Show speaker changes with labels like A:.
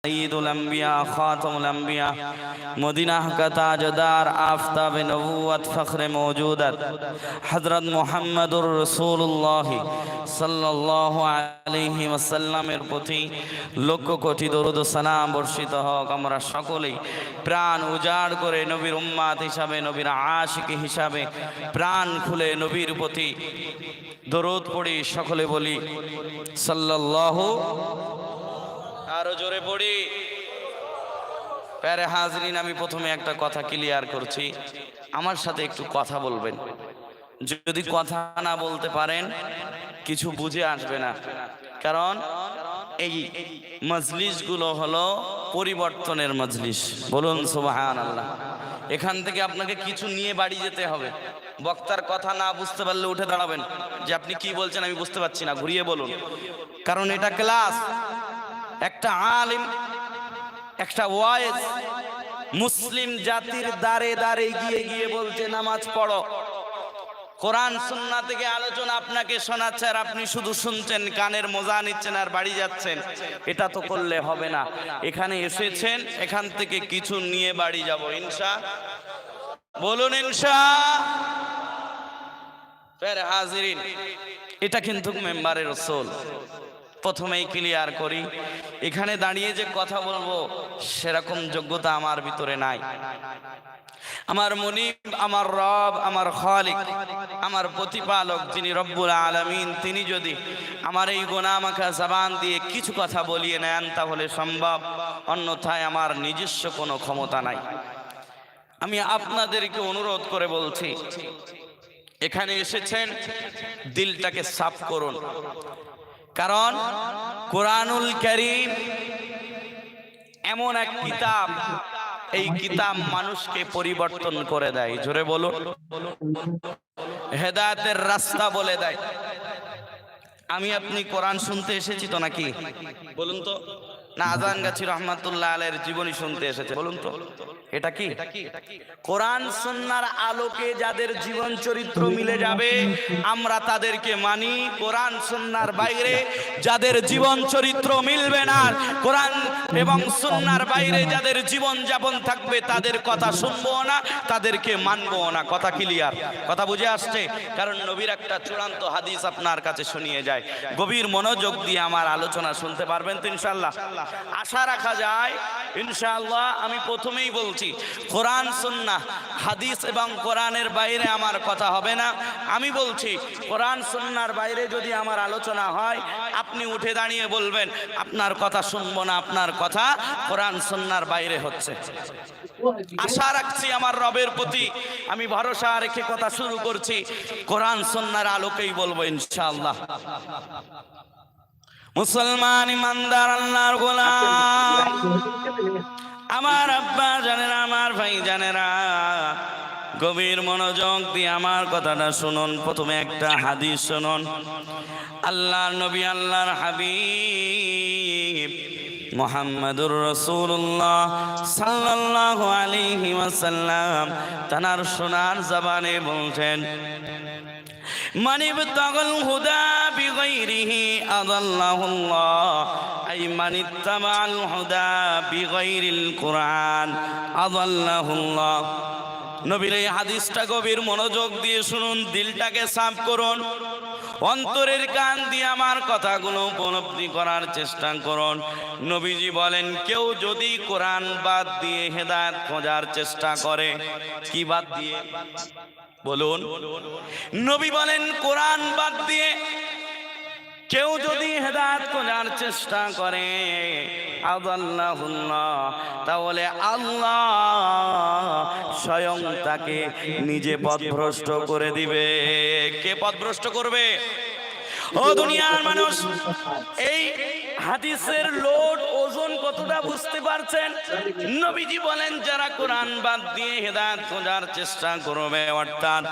A: सय्यदुल अंबिया खातमुल अंबिया मदीना का ताजदार आफताब नबूवत फ़ख्र मौजूदत हज़रत मुहम्मदुर रसूलुल्लाह सल्लल्लाहु अलैहि वसल्लमेर प्रति लक्ष कोटी दरूद सालाम बर्षित होक। आमरा सकलेई प्राण उजाड़ करे नबीर उम्मत हिसाबे नबीर आशिक हिसाबे प्राण खुले नबीर प्रति दरूद पढ़ी सकले बोली सल्लल्लाहु। आरो जोरे पढ़ी। प्यारे हाजरीन, आमी प्रथमे एकटा कथा क्लियर करছি, আমার সাথে একটু কথা বলবেন। যদি কথা না বলতে পারেন কিছু বুঝে আসবে না, কারণ এই মজলিসগুলো হলো পরিবর্তনের মজলিস। বলুন সুবহানাল্লাহ। এখান থেকে আপনাকে কিছু নিয়ে বাড়ি যেতে হবে। বক্তার কথা না বুঝতে পারলে উঠে দাঁড়াবেন, যে আপনি কি বলছেন আমি বুঝতে পারছি না, ঘুরিয়ে বলুন, কারণ এটা ক্লাস। একটা আলিম, একটা ওয়াইজ মুসলিম জাতির দাঁড়ে দাঁড়ে গিয়ে গিয়ে বলতে নামাজ পড়ো। কোরআন সুন্নাহ থেকে আলোচনা আপনাকে শোনাচ্ছে আর আপনি শুধু শুনছেন, কানের মজা নিচ্ছেন আর বাড়ি যাচ্ছেন। এটা তো করলে হবে না। এখানে এসেছেন, এখান থেকে কিছু নিয়ে বাড়ি যাব ইনশা। বলুন ইনশা। প্যারে হাজিরিন, এটা কিন্তু মেম্বারে রাসূল। প্রথমেই ক্লিয়ার করি, এখানে দাঁড়িয়ে যে কথা বলবো সেরকম যোগ্যতা আমার ভিতরে নাই। আমার মুনিব, আমার রব, আমার খালিক, আমার প্রতিপালক যিনি রব্বুল আলামিন, তিনি যদি আমার এই গোনামাখা জবান দিয়ে কিছু কথা বলিয়ে নেন তাহলে সম্ভব, অন্যথায় আমার নিজস্ব কোনো ক্ষমতা নাই। আমি আপনাদেরকে অনুরোধ করে বলছি, এখানে এসেছেন দিলটাকে সাফ করুন, কারণ কোরআনুল কারীম এমন এক কিতাব, এই কিতাব মানুষকে পরিবর্তন করে দেয়। জোরে বলুন, হেদায়েতের রাস্তা বলে দেয়। আমি আপনি কোরআন শুনতে এসেছি তো নাকি? বলুন তো। না আজান গাছি রহমাতুল্লাহ আলাইহির জীবনী শুনতে এসেছে? বলুন তো, এটা কি? কোরআন সুন্নাহর আলোকে যাদের জীবন চরিত্র মিলে যাবে আমরা তাদেরকে মানি। কোরআন সুন্নাহর বাইরে যাদের জীবন চরিত্র মিলবে না, কোরআন এবং সুন্নাহর বাইরে যাদের জীবন যাপন থাকবে তাদের কথা শুনবো না, তাদেরকে মানবো না। কথা ক্লিয়ার? কথা বুঝে আসছে? কারণ নবীর একটা চূড়ান্ত হাদিস আপনার কাছে শুনিয়ে যায়। গভীর মনোযোগ দিয়ে আমার আলোচনা শুনতে পারবেন তো ইনশাআল্লাহ? আশা রাখা যায় ইনশাআল্লাহ। আমি প্রথমেই বলছি, কোরআন সুন্নাহ হাদিস এবং কোরআনের বাইরে আমার কথা হবে না। আমি বলছি কোরআন সুন্নাহর বাইরে যদি আমার আলোচনা হয় আপনি উঠে দাঁড়িয়ে বলবেন আপনার কথা শুনবো না, আপনার কথা কোরআন সুন্নাহর বাইরে হচ্ছে। আশা রাখছি আমার রবের প্রতি, আমি ভরসা রেখে কথা শুরু করছি, কোরআন সুন্নাহর আলোকেই বলবো ইনশাআল্লাহ। মুসলমান ইমানদার আল্লাহর গোলাম, আমার আব্বা জানেরা, আমার ভাই জানেরা, গভীর মনোযোগ দিয়ে আমার কথাটা শুনুন। প্রথমে একটা হাদিস শুনুন। আল্লাহর নবী, আল্লাহর হাবিব মুহাম্মাদুর রাসূলুল্লাহ সাল্লাল্লাহু আলাইহি ওয়াসাল্লাম তানার সোনার জবানে বলছেন, মান ইবতাগাল হুদা বিগাইরিহি আদাল্লাহুল্লাহ, আই মান ইত্তাবাআল হুদা বিগাইরিল কুরআন আদাল্লাহুল্লাহ। নবীর এই হাদিসটা গভীর মনোযোগ দিয়ে শুনুন, দিলটাকে সাফ করুন, অন্তরের কান দিয়ে আমার কথাগুলো উপলব্ধি করার চেষ্টা করুন। নবীজি বলেন, কেউ যদি কোরআন বাদ দিয়ে হেদায়েত খোঁজার চেষ্টা করে, কি বাদ দিয়ে? বলুন। নবী বলেন কোরআন বাদ দিয়ে কেউ যদি হেদায়েত খোঁজার চেষ্টা করে, আদাল্লাহুল্লাহ, তাহলে আল্লাহ স্বয়ং তাকে নিজে পথভ্রষ্ট করে দিবে। কে পথভ্রষ্ট করবে? ও দুনিয়ার মানুষ, এই হাদিসের লোড ওজন কতটা বুঝতে পারছেন? নবীজি বলেন যারা কোরআন বাদ দিয়ে হেদায়েত খোঁজার চেষ্টা করবে, অর্থাৎ